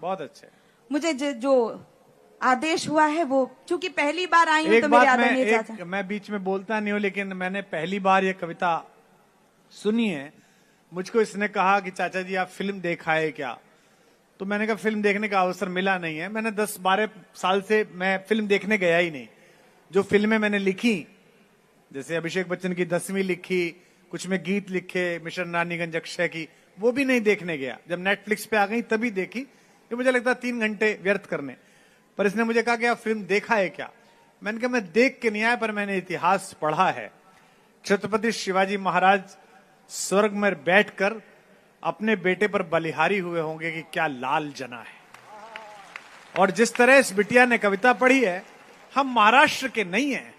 बहुत अच्छे। मुझे जो आदेश हुआ है वो, चूंकि पहली बार आई हूं तो मेरे आदरणीय चाचा। मैं बीच में बोलता नहीं हूं, लेकिन मैंने पहली बार ये कविता सुनी है। मुझको इसने कहा कि चाचा जी आप फिल्म देखा है क्या, तो मैंने कहा फिल्म देखने का अवसर मिला नहीं है। मैंने 10-12 साल से मैं फिल्म देखने गया ही नहीं। जो फिल्में मैंने लिखी, जैसे अभिषेक बच्चन की 10वीं लिखी, कुछ में गीत लिखे, मिशन रानीगंज अक्षय की, वो भी नहीं देखने गया। जब नेटफ्लिक्स पे आ गई तभी देखी। ये मुझे लगता 3 घंटे व्यर्थ करने। पर इसने मुझे कहा कि आप फिल्म देखा है क्या। मैंने कहा मैं देख के नहीं आया, पर मैंने इतिहास पढ़ा है। छत्रपति शिवाजी महाराज स्वर्ग में बैठकर अपने बेटे पर बलिहारी हुए होंगे कि क्या लाल जना है। और जिस तरह इस बिटिया ने कविता पढ़ी है, हम महाराष्ट्र के नहीं हैं,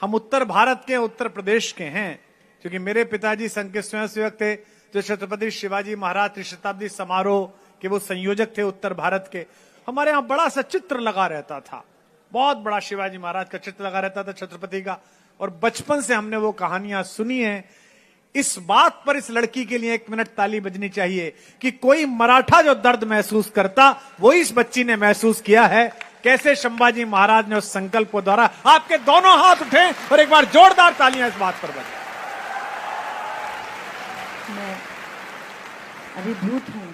हम उत्तर भारत के, उत्तर प्रदेश के हैं। क्योंकि मेरे पिताजी संघ के स्वयंसेवक थे, जो छत्रपति शिवाजी महाराज त्रिशताब्दी समारोह के वो संयोजक थे उत्तर भारत के। हमारे यहां बड़ा सा चित्र लगा रहता था, बहुत बड़ा शिवाजी महाराज का चित्र लगा रहता था, छत्रपति का। और बचपन से हमने वो कहानियां सुनी है। इस बात पर इस लड़की के लिए 1 मिनट ताली बजनी चाहिए कि कोई मराठा जो दर्द महसूस करता, वो इस बच्ची ने महसूस किया है। कैसे संभाजी महाराज ने उस संकल्प को द्वारा, आपके दोनों हाथ उठे और एक बार जोरदार तालियां इस बात पर बजें। मैं अभिभूत हूं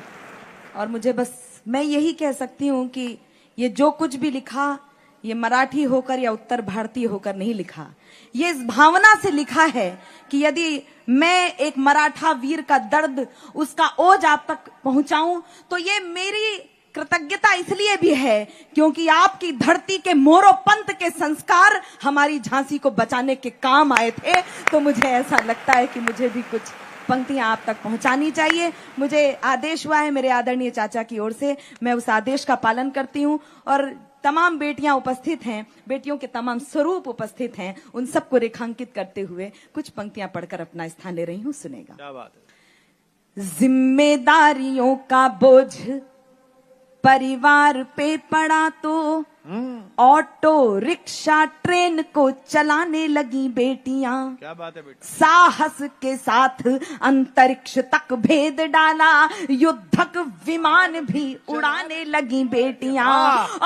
और मुझे बस मैं यही कह सकती हूं कि ये जो कुछ भी लिखा, ये मराठी होकर या उत्तर भारतीय होकर नहीं लिखा। ये इस भावना से लिखा है कि यदि मैं एक मराठा वीर का दर्द, उसका ओज आप तक पहुंचाऊं, तो ये मेरी कृतज्ञता इसलिए भी है क्योंकि आपकी धरती के मोरो पंत के संस्कार हमारी झांसी को बचाने के काम आए थे। तो मुझे ऐसा लगता है कि मुझे भी कुछ पंक्तियां आप तक पहुंचानी चाहिए। मुझे आदेश हुआ है मेरे आदरणीय चाचा की ओर से, मैं उस आदेश का पालन करती हूं। और तमाम बेटियां उपस्थित हैं, बेटियों के तमाम स्वरूप उपस्थित हैं, उन सबको रेखांकित करते हुए कुछ पंक्तियां पढ़कर अपना स्थान ले रही हूं। सुनेगा। क्या बात है। जिम्मेदारियों का बोझ परिवार पे पड़ा तो ऑटो रिक्शा ट्रेन को चलाने लगी बेटियां। क्या बात है बेटा। साहस के साथ अंतरिक्ष तक भेद डाला, युद्धक विमान भी उड़ाने लगी बेटियां।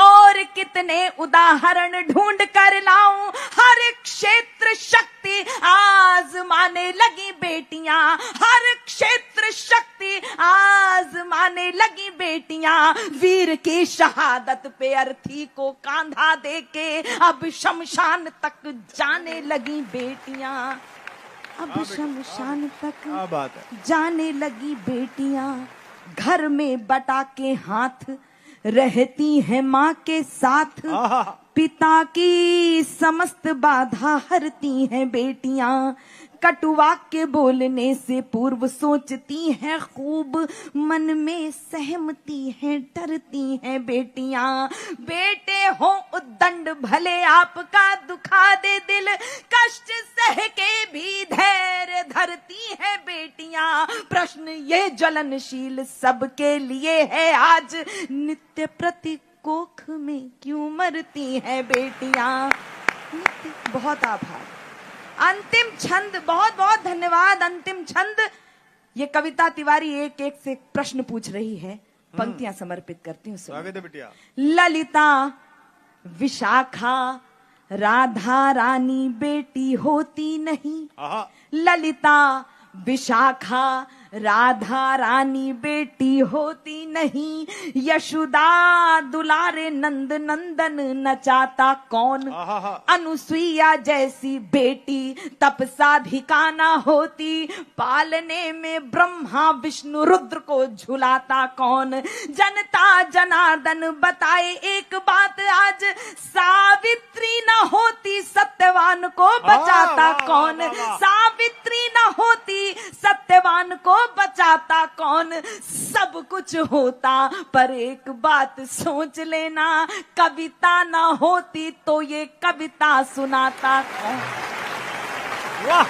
और कितने उदाहरण ढूंढ कर लाऊं, हर क्षेत्र शक्ति आजमाने लगी बेटियां, हर क्षेत्र शक्ति आजमाने लगी बेटियां। वीर की शहादत पे अर्थी को कांधा देके अब शमशान तक जाने लगी बेटियां, अब शमशान तक बात है। जाने लगी बेटियां। घर में बटा के हाथ रहती हैं माँ के साथ, पिता की समस्त बाधा हरती हैं बेटियां। कटुवाक्य बोलने से पूर्व सोचती हैं खूब, मन में सहमती हैं डरती हैं बेटियां। बेटे हो उद्दंड भले आपका दुखा दे दिल, कष्ट सह के भी धैर्य धरती हैं बेटियां। प्रश्न ये ज्वलनशील सबके लिए है आज, नित्य प्रति कोख में क्यों मरती हैं बेटियां। बहुत आभार। अंतिम छंद, बहुत बहुत धन्यवाद। अंतिम छंद, ये कविता तिवारी एक एक से प्रश्न पूछ रही है, पंक्तियां समर्पित करती हूँ। स्वागत है बिटिया। ललिता विशाखा राधा रानी बेटी होती नहीं, ललिता विशाखा राधा रानी बेटी होती नहीं। यशोदा दुलारे नंद नंदन नचाता कौन, अनुसुईया जैसी बेटी तपसाधिका ना होती। पालने में ब्रह्मा विष्णु रुद्र को झुलाता कौन। जनता जनार्दन बताए एक बात आज, सावित्री ना होती सत्यवान को बचाता कौन। सावित्री ना होती सत्यवान को बचाता कौन। सब कुछ होता पर एक बात सोच लेना, कविता ना होती तो ये कविता सुनाता कौन। वाह।